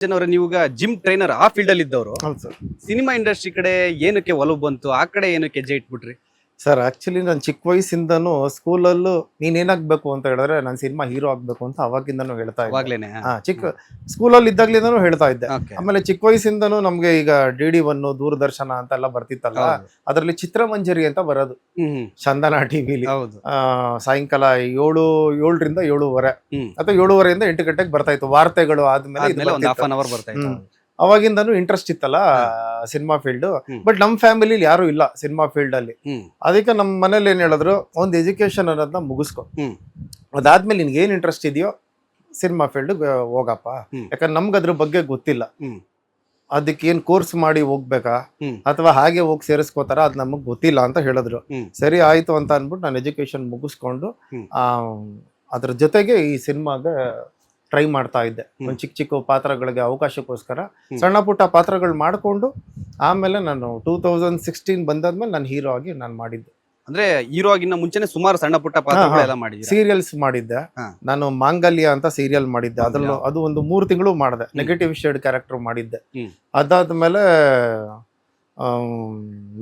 ಜನವರ ನೀವೀಗ gym trainer ಆ field ಅಲ್ಲಿ ಇದ್ದವರು ಹೌದು ಸರ್. ಸಿನಿಮಾ ಇಂಡಸ್ಟ್ರಿ ಕಡೆ ಏನಕ್ಕೆ ಒಲವು ಬಂತು, ಆ ಕಡೆ ಏನಕ್ಕೆ ಹೆಜ್ಜೆ ಇಟ್ಬಿಟ್ರಿ? ಸರ್ ಆಕ್ಚುಲಿ ನಾನು ಚಿಕ್ಕ ವಯಸ್ಸಿಂದನೂ ಸ್ಕೂಲಲ್ಲೂ ನೀನ್ ಏನಾಗ್ಬೇಕು ಅಂತ ಹೇಳಿದ್ರೆ ನಾನು ಸಿನಿಮಾ ಹೀರೋ ಆಗ್ಬೇಕು ಅಂತ ಅವಾಗಿಂದನೂ ಹೇಳ್ತಾ ಇದ್ದೆ. ಅವಾಗ್ಲೇನೆ? ಚಿಕ್ಕ ಸ್ಕೂಲಲ್ಲಿ ಇದ್ದಾಗ್ಲಿಂದನೂ ಹೇಳ್ತಾ ಇದ್ದೆ. Okay. ಆಮೇಲೆ ಚಿಕ್ಕ ವಯಸ್ಸಿಂದನೂ ನಮ್ಗೆ ಈಗ DD1 ದೂರದರ್ಶನ ಅಂತೆಲ್ಲ ಬರ್ತಿತ್ತಲ್ಲ, ಹೌದು. ಅದರಲ್ಲಿ ಚಿತ್ರಮಂಜರಿ ಅಂತ ಬರೋದು ಹ್ಮ್ ಚಂದನ ಟಿವಿಲಿ. ಹೌದು. ಸಾಯಂಕಾಲ 7ರಿಂದ 7:30 ಹ್ಮ್ ಅಥವಾ 7:30ಯಿಂದ 8 ಗಂಟೆಗೆ ಬರ್ತಾ ಇತ್ತು. ವಾರ್ತೆಗಳು ಆದ್ಮೇಲೆ ಇದು ಆದ್ಮೇಲೆ ಒಂದ್ ಬರ್ತಿತ್ತು. ಹಾಫ್ ಅನ್ ಅವರ್ ಬರ್ತಾ ಇತ್ತು. ಅವಾಗಿಂದನೂ ಇಂಟ್ರೆಸ್ಟ್ ಇತ್ತಲ್ಲ ಸಿನಿಮಾ ಫೀಲ್ಡ್. ಬಟ್ ನಮ್ ಫ್ಯಾಮಿಲಿ ಯಾರು ಇಲ್ಲ ಸಿನಿಮಾ ಫೀಲ್ಡ್ ಅಲ್ಲಿ. ಹ್ಮ್ ಅದಕ್ಕೆ ನಮ್ಮ ಮನೇಲಿ ಏನ್ ಹೇಳಿದ್ರು, ಒಂದು ಎಜುಕೇಶನ್ ಅನ್ನೋದನ್ನ ಮುಗಿಸ್ಕೊ, ಹ್ಮ್ ಅದಾದ್ಮೇಲೆ ನಿನ್ಗೆ ಏನ್ ಇಂಟ್ರೆಸ್ಟ್ ಇದೆಯೋ ಸಿನಿಮಾ ಫೀಲ್ಡ್ ಹೋಗಪ್ಪ. ಹ್ಮ್. ಯಾಕಂದ್ರೆ ನಮ್ಗೆ ಅದ್ರ ಬಗ್ಗೆ ಗೊತ್ತಿಲ್ಲ. ಹ್ಮ್ ಅದಕ್ಕೆ ಏನ್ ಕೋರ್ಸ್ ಮಾಡಿ ಹೋಗ್ಬೇಕಾ ಹ್ಮ್ ಅಥವಾ ಹಾಗೆ ಹೋಗಿ ಸೇರಿಸ್ಕೋತಾರ ಅದ್ ನಮಗ್ ಗೊತ್ತಿಲ್ಲ ಅಂತ ಹೇಳಿದ್ರು. ಹ್ಮ್ ಸರಿ ಆಯ್ತು ಅಂತ ಅನ್ಬಿಟ್ಟು ನಾನು ಎಜುಕೇಶನ್ ಮುಗಿಸ್ಕೊಂಡು ಹ್ಮ್. ಅದ್ರ ಜೊತೆಗೆ ಈ ಸಿನಿಮಾಗೆ ಟ್ರೈ ಮಾಡ್ತಾ ಇದ್ದೆ. ಹ್ಮ್. ಒಂದ್ ಚಿಕ್ಕ ಚಿಕ್ಕ ಪಾತ್ರಗಳಿಗೆ ಅವಕಾಶಕ್ಕೋಸ್ಕರ ಹ್ಮ್. ಸಣ್ಣ ಪುಟ್ಟ ಪಾತ್ರಗಳು ಮಾಡ್ಕೊಂಡು ಆಮೇಲೆ ನಾನು 2016 ಬಂದಾದ್ಮೇಲೆ ನಾನು ಹೀರೋ ಆಗಿ ನಾನು ಮಾಡಿದ್ದೆ. ಅಂದ್ರೆ ಹೀರೋ ಆಗಿನ್ನ ಮುಂಚೆನೆ ಸುಮಾರು ಸಣ್ಣ ಪುಟ್ಟ ಪಾತ್ರಗಳೆಲ್ಲ ಮಾಡಿದ್ರಿ. ಸೀರಿಯಲ್ಸ್ ಮಾಡಿದ್ದೆ. ಹಾ. ನಾನು ಮಾಂಗಲ್ಯ ಅಂತ ಸೀರಿಯಲ್ ಮಾಡಿದ್ದೆ. ಅದ್ರಲ್ಲೂ ಮಾಂಗಲ್ಯ. ಅದು ಒಂದು 3 ತಿಂಗಳು ಮಾಡಿದೆ. ನೆಗೆಟಿವ್ ಶೇಡ್ ಕ್ಯಾರೆಕ್ಟರ್ ಮಾಡಿದ್ದೆ. ಹ್ಮ್. ಅದಾದ್ಮೇಲೆ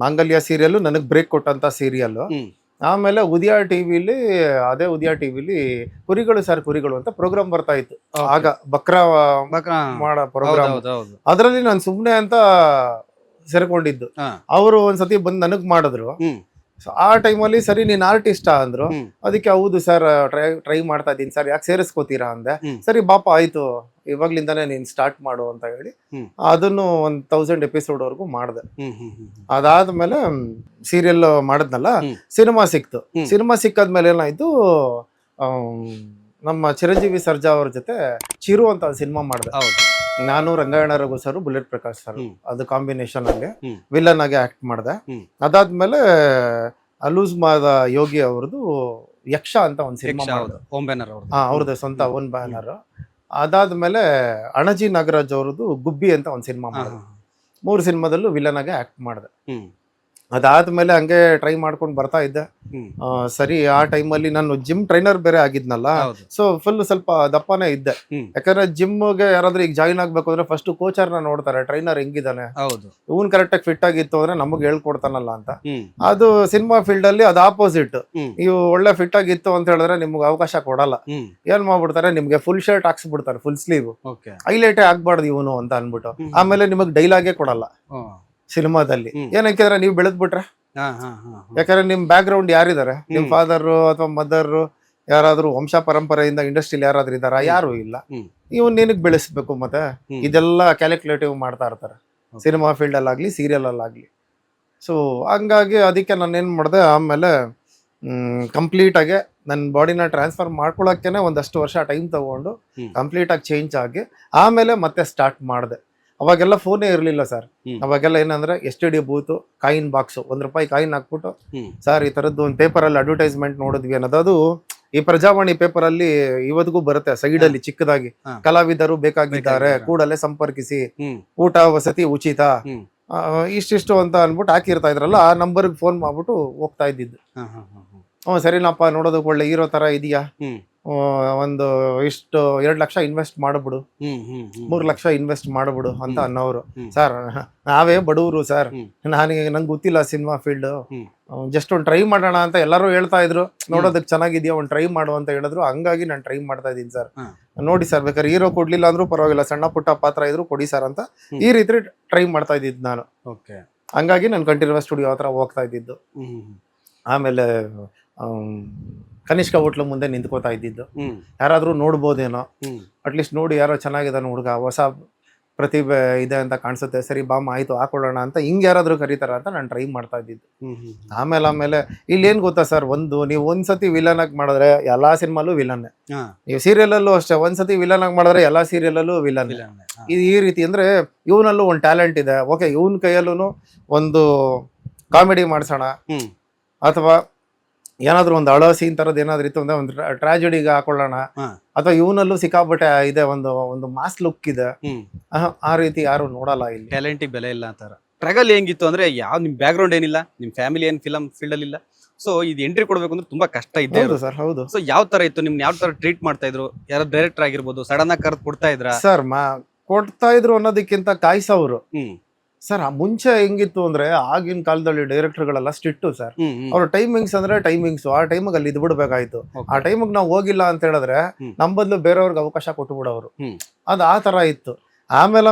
ಮಾಂಗಲ್ಯ ಸೀರಿಯಲ್ ನನಗೆ ಬ್ರೇಕ್ ಕೊಟ್ಟಂತ ಸೀರಿಯಲ್. ಹ್ಮ್ ಆಮೇಲೆ ಉದಯ ಟಿವಿಲಿ, ಅದೇ ಉದಯ ಟಿವಿಲಿ ಕುರಿಗಳು ಸರ್ ಕುರಿಗಳು ಅಂತ ಪ್ರೋಗ್ರಾಮ್ ಬರ್ತಾ ಇತ್ತು. Okay. ಆಗ ಬಕ್ರ ಮಾಡೋ ಪ್ರೋಗ್ರಾಮ್. ಹೌದು. ಅದರಲ್ಲಿ ನಾನು ಸುಮ್ನೆ ಅಂತ ಸೇರ್ಕೊಂಡಿದ್ದು. ಹಾ. ಅವರು ಒಂದ್ಸತಿ ಬಂದು ನನಗ್ ಮಾಡಿದ್ರು. ಹ್ಮ್ So, ಆ ಟೈಮಲ್ಲಿ ಸರಿ ನೀನ್ ಆರ್ಟಿಸ್ಟಾ ಅಂದ್ರು. ಹ್ಮ್ ಅದಕ್ಕೆ ಹೌದು ಸರ್, ಟ್ರೈ ಮಾಡ್ತಾ ಇದ್ದೀನಿ ಸರ್, ಯಾಕೆ ಸೇರಿಸ್ಕೋತೀರಾ ಅಂದೆ. ಹ್ಮ್. ಸರಿ ಬಾಪ ಆಯ್ತು, ಇವಾಗ್ಲಿಂದಾನೇ ನೀನ್ ಸ್ಟಾರ್ಟ್ ಮಾಡು ಅಂತ ಹೇಳಿ ಹ್ಮ್. ಅದನ್ನು 1000 ಎಪಿಸೋಡ್ ವರ್ಗು ಮಾಡಿದೆ. ಹ್ಮ್ ಹ್ಮ್ ಹ್ಮ್ ಅದಾದ್ಮೇಲೆ ಸೀರಿಯಲ್ ಮಾಡಿದ್ನಲ್ಲ, ಹ್ಮ್. ಸಿನಿಮಾ ಸಿಕ್ತು. ಹ್ಮ್. ಸಿನಿಮಾ ಸಿಕ್ಕಾದ್ಮೇಲೆ ಏನಾಯ್ತು, ನಮ್ಮ ಚಿರಂಜೀವಿ ಸರ್ಜಾ ಅವ್ರ ಜೊತೆ ಚಿರು ಅಂತ ಸಿನಿಮಾ ಮಾಡಿದೆ. ಹೌದು. ನಾನು Rangayana Raghu sir, Bullet Prakash sir, ಹ್ಮ್. ಅದು ಕಾಂಬಿನೇಷನ್ ಅಲ್ಲಿ ಹ್ಮ್. ವಿಲನ್ ಆಗಿ ಆಕ್ಟ್ ಮಾಡಿದೆ. ಹ್ಮ್. ಅದಾದ್ಮೇಲೆ ಅಲೂಸ್ ಮಾದ ಯೋಗಿ ಅವ್ರದ್ದು ಯಕ್ಷ ಅಂತ ಒಂದು ಸಿನಿಮಾ ಯಕ್ಷ, ಮಾಡಿದೆ. ಹೌದು. ಓಂ ಬ್ಯಾನರ್ ಅವ್ರದ್ದು. ಅವ್ರದ್ದು ಸ್ವಂತ ಓನ್ ಬ್ಯಾನರ್. ಅದಾದ್ಮೇಲೆ ಅಣಜಿ ನಾಗರಾಜ್ ಅವ್ರದ್ದು ಗುಬ್ಬಿ ಅಂತ ಒಂದು ಸಿನಿಮಾ ಹಾ, ಮಾಡಿದೆ. ಹಾ. 3 ಸಿನಿಮಾದಲ್ಲೂ ವಿಲನ್ ಆಗಿ ಆಕ್ಟ್ ಮಾಡಿದೆ. ಹ್ಮ್ ಅದಾದ್ಮೇಲೆ ಹಂಗೆ ಟ್ರೈ ಮಾಡ್ಕೊಂಡು ಬರ್ತಾ ಇದ್ದೆ. ಹ್ಮ್ ಸರಿ ಆ ಟೈಮಲ್ಲಿ ನಾನು ಜಿಮ್ ಟ್ರೈನರ್ ಬೇರೆ ಆಗಿದ್ನಲ್ಲ, ಹೌದು. ಸೊ ಫುಲ್ ಸ್ವಲ್ಪ ದಪ್ಪನೇ ಇದ್ದೆ. ಹ್ಮ್. ಯಾಕಂದ್ರೆ ಜಿಮ್ಗೆ ಯಾರಾದ್ರೂ ಈಗ ಜಾಯಿನ್ ಆಗ್ಬೇಕು ಅಂದ್ರೆ ಫಸ್ಟ್ ಕೋಚರ್ನ ನೋಡ್ತಾರೆ, ಟ್ರೈನರ್ ಹೆಂಗಿದಾನೆ, ಹೌದು. ಇವನ್ ಕರೆಕ್ಟಾಗಿ ಫಿಟ್ ಆಗಿತ್ತು ಅಂದ್ರೆ ನಮಗೆ ಹೇಳ್ಕೊಡ್ತಾನಲ್ಲ ಅಂತ. ಹ್ಮ್ ಅದು ಸಿನಿಮಾ ಫೀಲ್ಡ್ ಅಲ್ಲಿ ಅದು ಆಪೋಸಿಟ್. ಹ್ಮ್ ನೀವು ಒಳ್ಳೆ ಫಿಟ್ ಆಗಿತ್ತು ಅಂತ ಹೇಳಿದ್ರೆ ನಿಮ್ಗೆ ಅವಕಾಶ ಕೊಡಲ್ಲ. ಹ್ಮ್ ಏನ್ ಮಾಡ್ಬಿಡ್ತಾರೆ, ನಿಮ್ಗೆ ಫುಲ್ ಶರ್ಟ್ ಹಾಕ್ಸ್ಬಿಡ್ತಾರೆ, ಫುಲ್ ಸ್ಲೀವ್, ಓಕೆ. ಹೈಲೈಟೇ ಆಗ್ಬಾರ್ದು ಇವನು ಅಂತ ಅನ್ಬಿಟ್ಟು. ಹ್ಮ್. ಆಮೇಲೆ ನಿಮಗ್ ಡೈಲಾಗೇ ಕೊಡಲ್ಲ ಸಿನಿಮಾದಲ್ಲಿ. ಹ್ಮ್. ಏನಕ್ಕೆ ನೀವು ಬೆಳೆದ್ಬಿಟ್ರೆ, ಹಾ ಹಾ ಹಾ ಹಾ. ಯಾಕಂದ್ರೆ ನಿಮ್ ಬ್ಯಾಕ್ ಗ್ರೌಂಡ್ ಯಾರಿದ್ದಾರೆ, ನಿಮ್ ಹ್ಮ್. ಫಾದರ್ ಅಥವಾ ಮದರ್ ಯಾರಾದ್ರೂ ವಂಶ ಪರಂಪರೆಯಿಂದ ಇಂಡಸ್ಟ್ರಿಯಲ್ಲಿ ಯಾರಾದ್ರೂ ಇದಾರ? ಯಾರು ಇಲ್ಲ. ಹ್ಮ್. ಇವ್ನು ನಿನಗ್ ಬೆಳೆಸ್ಬೇಕು, ಮತ್ತೆ ಹ್ಮ್. ಇದೆಲ್ಲ ಕ್ಯಾಲ್ಕುಲೇಟಿವ್ ಮಾಡ್ತಾ ಇರ್ತಾರೆ Okay. ಸಿನಿಮಾ ಫೀಲ್ಡ್ ಅಲ್ಲಾಗ್ಲಿ ಸೀರಿಯಲ್ ಅಲ್ಲಾಗ್ಲಿ. ಸೊ ಹಂಗಾಗಿ ಅದಕ್ಕೆ ನಾನು ಏನ್ ಮಾಡಿದೆ, ಆಮೇಲೆ ಕಂಪ್ಲೀಟ್ ಆಗಿ ನನ್ನ ಬಾಡಿನ ಟ್ರಾನ್ಸ್ಫರ್ ಮಾಡ್ಕೊಳಕ್ಕೇನೆ ಒಂದಷ್ಟು ವರ್ಷ ಟೈಮ್ ತಗೊಂಡು ಹ್ಮ್. ಕಂಪ್ಲೀಟ್ ಆಗಿ ಚೇಂಜ್ ಆಗಿ ಆಮೇಲೆ ಮತ್ತೆ ಸ್ಟಾರ್ಟ್ ಮಾಡಿದೆ. ಅವಾಗೆಲ್ಲ ಫೋನೇ ಇರಲಿಲ್ಲ ಸರ್. ಹ್ಮ್. ಅವಾಗೆಲ್ಲ ಏನಂದ್ರೆ STD ಬೂತು, ಕಾಯಿನ್ ಬಾಕ್ಸು, ₹1 ಕಾಯಿನ್ ಹಾಕ್ಬಿಟ್ಟು, ಹ್ಮ್. ಸರ್ ಈ ಥರದ್ದು ಒಂದು ಪೇಪರಲ್ಲಿ ಅಡ್ವರ್ಟೈಸ್ಮೆಂಟ್ ನೋಡಿದ್ವಿ ಅನ್ನೋದು. ಅದು ಈ ಪ್ರಜಾವಾಣಿ ಪೇಪರ್ ಅಲ್ಲಿ ಇವತ್ತಿಗೂ ಬರುತ್ತೆ ಸೈಡ್ ಅಲ್ಲಿ ಚಿಕ್ಕದಾಗಿ, ಹಾ. ಕಲಾವಿದರು ಬೇಕಾಗಿದ್ದಾರೆ, ಬೇಕಾಗಿದ್ದಾರೆ. ಕೂಡಲೇ ಸಂಪರ್ಕಿಸಿ, ಹ್ಮ್ ಊಟ ವಸತಿ ಉಚಿತ, ಹ್ಮ್ ಇಷ್ಟಿಷ್ಟು ಅಂತ ಅನ್ಬಿಟ್ಟು ಹಾಕಿರ್ತಾ ಇದ್ರಲ್ಲ, ಆ ನಂಬರ್ಗೆ ಫೋನ್ ಮಾಡ್ಬಿಟ್ಟು ಹೋಗ್ತಾ ಇದ್ದಿದ್ದು. ಹಾ ಹಾ ಹಾ ಹಾ. ಸರಿನಪ್ಪ, ನೋಡೋದಕ್ಕೆ ಒಳ್ಳೆ ಹೀರೋ ತರ ಇದೆಯಾ, ಹ್ಮ್ ಒಂದು ಇಷ್ಟು 2 ಲಕ್ಷ ಇನ್ವೆಸ್ಟ್ ಮಾಡ್ಬಿಡು, ಹ್ಮ್ ಹ್ಮ್ ಹ್ಮ್ 3 ಲಕ್ಷ ಇನ್ವೆಸ್ಟ್ ಮಾಡ್ಬಿಡು ಅಂತ ಹ್ಮ್. ಅನ್ನೋರು. ಹ್ಮ್. ಸರ್ ನಾವೇ ಬಡವರು ಸರ್, ಹ್ಮ್. ನಂಗೆ ಗೊತ್ತಿಲ್ಲ ಸಿನಿಮಾ ಫೀಲ್ಡ್, ಹ್ಮ್. ಜಸ್ಟ್ ಒಂದು ಟ್ರೈ ಮಾಡೋಣ ಅಂತ ಎಲ್ಲರೂ ಹೇಳ್ತಾ ಇದ್ರು. ನೋಡೋದಕ್ಕೆ ಚೆನ್ನಾಗಿದ್ಯಾ, ಒಂದು ಟ್ರೈ ಮಾಡು ಅಂತ ಹೇಳಿದ್ರು. ಹಂಗಾಗಿ ನಾನು ಟ್ರೈ ಮಾಡ್ತಾ ಇದ್ದೀನಿ ಸರ್. ಹಾ. ನೋಡಿ ಸರ್, ಬೇಕಾದ್ರೆ ಹೀರೋ ಕೊಡ್ಲಿಲ್ಲ ಅಂದ್ರೂ ಪರವಾಗಿಲ್ಲ, ಸಣ್ಣ ಪುಟ್ಟ ಪಾತ್ರ ಇದ್ರು ಕೊಡಿ ಸರ್ ಅಂತ ಹ್ಮ್. ಈ ರೀತಿ ಟ್ರೈ ಮಾಡ್ತಾ ಇದ್ದಿದ್ದು ನಾನು. ಓಕೆ. ಹಂಗಾಗಿ ನಾನು ಕಂಟಿನ್ಯೂಸ್ ಸ್ಟುಡಿಯೋ ಹತ್ರ ಹೋಗ್ತಾ ಇದ್ದಿದ್ದು. ಹ್ಮ್ ಆಮೇಲೆ ಕನಿಷ್ಕ ಹೋಟ್ಲು ಮುಂದೆ ನಿಂತ್ಕೋತಾ ಇದ್ದಿದ್ದು. ಹ್ಮ್ ಯಾರಾದ್ರೂ ನೋಡ್ಬೋದೇನೋ, ಹ್ಮ್ ಅಟ್ಲೀಸ್ಟ್ ನೋಡಿ ಯಾರೋ ಚೆನ್ನಾಗಿದ್ದಾನೆ ಹುಡುಗ, ಹೊಸ ಪ್ರತಿಭೆ ಇದೆ ಅಂತ ಕಾಣಿಸುತ್ತೆ, ಸರಿ ಬಾಮ ಆಯ್ತು ಹಾಕೊಳ್ಳೋಣ ಅಂತ ಹಿಂಗೆ ಯಾರಾದ್ರೂ ಕರೀತಾರ ಅಂತ ನಾನು ಟ್ರೈ ಮಾಡ್ತಾ ಇದ್ದಿದ್ದು. ಹ್ಮ್ ಹ್ಮ್ ಆಮೇಲೆ ಇಲ್ಲಿ ಏನ್ ಗೊತ್ತಾ ಸರ್, ನೀವು ಒಂದ್ಸತಿ ವಿಲನ್ ಆಗಿ ಮಾಡಿದ್ರೆ ಎಲ್ಲಾ ಸಿನಿಮಾಲೂ ವಿಲನ್ನೇ. ಹಾ. ನೀವು ಸೀರಿಯಲಲ್ಲೂ ಅಷ್ಟೇ, ಒಂದ್ಸತಿ ವಿಲನ್ ಆಗಿ ಮಾಡಿದ್ರೆ ಎಲ್ಲಾ ಸೀರಿಯಲಲ್ಲೂ ವಿಲನ್. ವಿಲನ್. ಹಾ. ಈ ರೀತಿ ಅಂದ್ರೆ ಇವನಲ್ಲೂ ಒಂದು ಟ್ಯಾಲೆಂಟ್ ಇದೆ, ಓಕೆ ಇವನ್ ಕೈಯಲ್ಲೂ ಒಂದು ಕಾಮಿಡಿ ಮಾಡ್ಸೋಣ, ಹ್ಮ್ ಅಥವಾ ಏನಾದ್ರು ಒಂದು ಅಳೋ ಸೀನ್ ತರದ್ ಏನಾದ್ರು ಇತ್ತು ಅಂದ್ರೆ ಒಂದು ಟ್ರಾಜಿಡಿಗೆ ಹಾಕೊಳ್ಳೋಣ, ಹಾ. ಅಥವಾ ಇವನಲ್ಲೂ ಸಿಕ್ಕಾಪಟ್ಟೆ ಇದೆ, ಒಂದು ಮಾಸ್ ಲುಕ್ ಇದೆ. ಹ್ಮ್ ಆ ರೀತಿ ಯಾರು ನೋಡಲ್ಲ ಇಲ್ಲಿ. ಟ್ಯಾಲೆಂಟಿಗೆ ಬೆಲೆ ಇಲ್ಲ ಅಂತಾರ. ಸ್ಟ್ರಗಲ್ ಹೆಂಗಿತ್ತು ಅಂದ್ರೆ, ಯಾವ ನಿಮ್ ಬ್ಯಾಕ್ ಗ್ರೌಂಡ್ ಏನಿಲ್ಲ, ನಿಮ್ ಫ್ಯಾಮಿಲಿ ಏನ್ ಫಿಲಂ ಫೀಲ್ಡ್ ಅಲ್ಲಿ ಇಲ್ಲ, ಸೊ ಇದು ಎಂಟ್ರಿ ಕೊಡ್ಬೇಕು ಅಂದ್ರೆ ತುಂಬಾ ಕಷ್ಟ ಇದ್ದೇ ಹೌದು ಸರ್, ಹೌದು. ಸೊ ಯಾವ ತರ ಇತ್ತು, ನಿಮ್ನ ಯಾವ ತರ ಟ್ರೀಟ್ ಮಾಡ್ತಾ ಇದ್ರು? ಯಾರು ಡೈರೆಕ್ಟರ್ ಆಗಿರ್ಬೋದು, ಸಡನ್ ಆಗಿ ಕರೆದು ಕೊಡ್ತಾ ಇದ್ರ? ಸರ್ ಕೊಡ್ತಾ ಇದ್ರು ಅನ್ನೋದಕ್ಕಿಂತ ಕಾಯ್ಸವ್ರು. ಹ್ಮ್ ಸರ್ ಮುಂಚೆ ಹೆಂಗಿತ್ತು ಅಂದ್ರೆ ಆಗಿನ ಕಾಲದಲ್ಲಿ ಡೈರೆಕ್ಟರ್ಗಳೆಲ್ಲ ಸ್ಟ್ರಿಕ್ಟು ಸರ್. ಹ್ಮ್ ಹ್ಮ್ ಅವ್ರ ಟೈಮಿಂಗ್ಸ್ ಅಂದ್ರೆ ಟೈಮಿಂಗ್ಸ್, ಆ ಟೈಮಿಗೆ ಅಲ್ಲಿ ಇದ್ಬಿಡ್ಬೇಕಾಯ್ತು. Okay. ಆ ಟೈಮಿಗೆ ನಾವು ಹೋಗಿಲ್ಲ ಅಂತ ಹೇಳಿದ್ರೆ ನಮ್ಮ ಬದಲು ಬೇರೆಯವ್ರಿಗೆ ಅವಕಾಶ ಕೊಟ್ಟು ಬಿಡೋರು. ಹ್ಮ್ ಅದು ಆ ತರ ಇತ್ತು. ಆಮೇಲೆ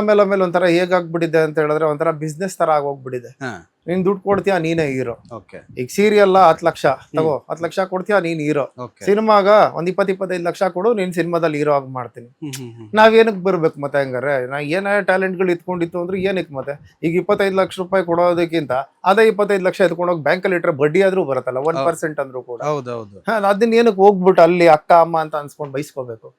ಒಂಥರ ಹೇಗಾಗ್ಬಿಟ್ಟಿದೆ ಅಂತ ಹೇಳಿದ್ರೆ ಒಂಥರ ಬಿಸ್ನೆಸ್ ತರ ಆಗೋಗ್ಬಿಟ್ಟಿದೆ. ಹಾ ನೀನ್ ದುಡ್ಡು ಕೊಡ್ತೀಯಾ ನೀನೇ ಹೀರೋ. ಓಕೆ ಈಗ ಸೀರಿಯಲ್ 10 ಲಕ್ಷ ತಗೋ, 10 ಲಕ್ಷ ಕೊಡ್ತೀಯಾ ನೀನ್ ಹೀರೋ. ಓಕೆ ಸಿನಿಮಾಗ ಒಂದ್ 20-25 ಲಕ್ಷ ಕೊಡು, ನೀನ್ ಸಿನಿಮಾದಲ್ಲಿ ಹೀರೋ ಆಗಿ ಮಾಡ್ತೀನಿ. ಹ್ಮ್ ಹ್ಮ್ ಹ್ಮ್ ನಾವೇನಕ್ ಬರ್ಬೇಕು ಮತ್ತೆ? ಹಂಗಾರೆ ನಾ ಏನೇ ಟ್ಯಾಲೆಂಟ್ಗಳು ಇಟ್ಕೊಂಡಿತ್ತು ಅಂದ್ರೆ ಏನಕ್ಕೆ ಮತ್ತೆ? ಈಗ 25 ಲಕ್ಷ ರೂಪಾಯಿ ಕೊಡೋದಕ್ಕಿಂತ ಅದೇ 25 ಲಕ್ಷ ಎತ್ಕೊಂಡೋಗಿ ಬ್ಯಾಂಕಲ್ಲಿ ಇಟ್ರೆ ಬಡ್ಡಿ ಆದ್ರೂ ಬರುತ್ತಲ್ಲ, 1% ಅಂದ್ರೂ ಕೂಡ. ಹೌದೌದು ಅದನ್ನ ಏನಕ್ಕೆ ಹೋಗ್ಬಿಟ್ಟು ಅಲ್ಲಿ ಅಕ್ಕ ಅಮ್ಮ ಅಂತ ಅನ್ಸ್ಕೊಂಡು ಬೈಸ್ಕೋಬೇಕು?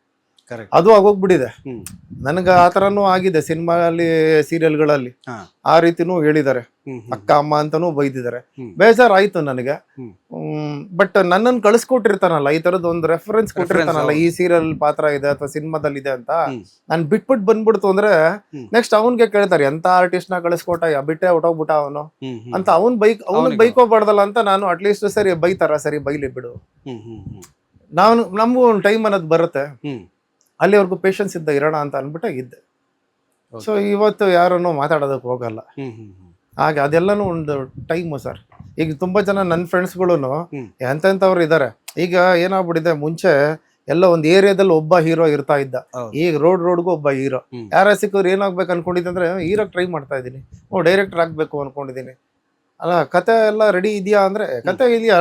ಕರೆಕ್ಟ್. ಅದು ಆಗೋಗ್ಬಿಟ್ಟಿದೆ. ಹ್ಮ್ ನನಗೆ ಆ ಥರನೂ ಆಗಿದೆ ಸಿನಿಮಾಲಿ, ಸೀರಿಯಲ್ಗಳಲ್ಲಿ ಹಾ ಆ ರೀತಿನೂ ಹೇಳಿದ್ದಾರೆ. ಹ್ಮ್ ಅಕ್ಕ ಅಮ್ಮ ಅಂತಾನೂ ಬೈದಿದ್ದಾರೆ. ಹ್ಮ್. ಬೇಜಾರಾಯ್ತು ನನಗೆ. ಹ್ಮ್. ಬಟ್ ನನ್ನನ್ನು ಕಳಿಸ್ಕೊಟ್ಟಿರ್ತಾನಲ್ಲ, ಈ ತರದ್ ಒಂದು ರೆಫರೆನ್ಸ್ ಕೊಟ್ಟಿರ್ತಾನಲ್ಲ, ಹೌದು. ಈ ಸೀರಿಯಲ್ ಪಾತ್ರ ಇದೆ ಅಥವಾ ಸಿನಿಮಾದಲ್ಲಿ ಇದೆ ಅಂತ, ಹ್ಮ್. ನಾನು ಬಿಟ್ಬಿಟ್ಟು ಬಂದ್ಬಿಡ್ತು ಅಂದ್ರೆ ಹ್ಮ್. ನೆಕ್ಸ್ಟ್ ಅವನ್ಗೆ ಕೇಳ್ತಾರೆ, ಎಂತ ಆರ್ಟಿಸ್ಟ್ ನ ಕಳಿಸ್ಕೊಟ್ಟ, ಬಿಟ್ಟೆ ಹೊಟ್ಟೋಗ್ಬಿಟ್ಟ ಅವನು ಹ್ಮ್ ಹ್ಮ್ ಅಂತ. ಅವನಿಗೆ ಅವ್ನಿಗೆ ಬೈಕೋಬಾರ್ದಲ್ಲ ಅಂತ ನಾನು ಅಟ್ಲೀಸ್ಟ್ ಸರಿ ಬೈತಾರ, ಸರಿ ಬೈಲಿ ಬಿಡು. ಹ್ಮ್ ಹ್ಮ್ ಹ್ಮ್ ನಮಗೂ ಒಂದು ಟೈಮ್ ಅನ್ನೋದು ಬರುತ್ತೆ, ಹ್ಮ್ ಅಲ್ಲಿವರೆಗೂ ಪೇಷನ್ಸ್ ಇದ್ದ ಇರೋಣ ಅಂತ ಅನ್ಬಿಟ್ಟೆ ಇದ್ದೆ. Okay. ಸೊ ಇವತ್ತು ಯಾರನ್ನು ಮಾತಾಡೋದಕ್ಕೆ ಹೋಗಲ್ಲ. ಹ್ಮ್ ಹ್ಮ್ ಹ್ಮ್ ಹಾಗೆ ಅದೆಲ್ಲನೂ ಒಂದು ಟೈಮು ಸರ್. ಈಗ ತುಂಬಾ ಜನ ನನ್ನ ಫ್ರೆಂಡ್ಸ್ಗಳು ಹ್ಮ್. ಎಂತೆಂಥವ್ರು ಇದ್ದಾರೆ. ಈಗ ಏನಾಗ್ಬಿಟ್ಟಿದೆ, ಮುಂಚೆ ಎಲ್ಲ ಒಂದು ಏರಿಯಾದಲ್ಲಿ ಒಬ್ಬ ಹೀರೋ ಇರ್ತಾ ಇದ್ದ. ಹೌದು. ಈಗ ರೋಡ್ಗೂ ಒಬ್ಬ ಹೀರೋ. ಹ್ಮ್. ಯಾರ ಸಿಕ್ಕವ್ರು ಏನಾಗ್ಬೇಕು ಅನ್ಕೊಂಡಿದ್ದೆ ಅಂದ್ರೆ ಹೀರೋಗೆ ಟ್ರೈ ಮಾಡ್ತಾ ಇದ್ದೀನಿ, ಡೈರೆಕ್ಟರ್ ಆಗ್ಬೇಕು ಅನ್ಕೊಂಡಿದ್ದೀನಿ. ಅಲ್ಲ, ಕತೆ ಎಲ್ಲ ರೆಡಿ ಇದೆಯಾ ಅಂದ್ರೆ ಕತೆ ಇದೆಯಾ,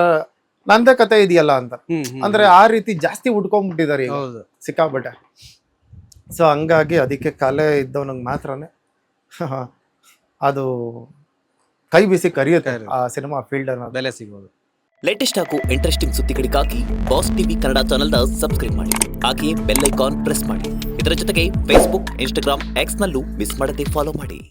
ನಂದೇ ಕತೆ ಇದೆಯಲ್ಲ ಅಂತ. ಹ್ಮ್ ಹ್ಮ್ ಅಂದ್ರೆ ಆ ರೀತಿ ಜಾಸ್ತಿ ಉಟ್ಕೊಂಡ್ಬಿಟ್ಟಿದ್ದಾರೆ ಈಗ ಹೌದು. ಸಿಕ್ಕಾಬಟ್ಟೆ. ಸೊ ಹಂಗಾಗಿ ಅದಕ್ಕೆ ಕಲೆ ಇದ್ದವನಿಗೆ ಮಾತ್ರನೇ ಅದು ಕೈ ಬಿಸಿ ಕರಿಯುತ್ತೆ ಆ ಸಿನಿಮಾ ಫೀಲ್ಡ್ ಅನ್ನೋದು. ಬೆಲೆ ಸಿಗೋದು. ಲೇಟೆಸ್ಟ್ ಹಾಗೂ ಇಂಟ್ರೆಸ್ಟಿಂಗ್ ಸುದ್ದಿಗಳಿಗಾಗಿ ಬಾಸ್ ಟಿವಿ ಕನ್ನಡ ಚಾನೆಲ್ನ ಸಬ್ಸ್ಕ್ರೈಬ್ ಮಾಡಿ. ಹಾಗೆಯೇ ಬೆಲ್ ಐಕಾನ್ ಪ್ರೆಸ್ ಮಾಡಿ. ಇದರ ಜೊತೆಗೆ ಫೇಸ್ಬುಕ್, ಇನ್ಸ್ಟಾಗ್ರಾಮ್, ಎಕ್ಸ್ ನಲ್ಲೂ ಮಿಸ್ ಮಾಡದೆ ಫಾಲೋ ಮಾಡಿ.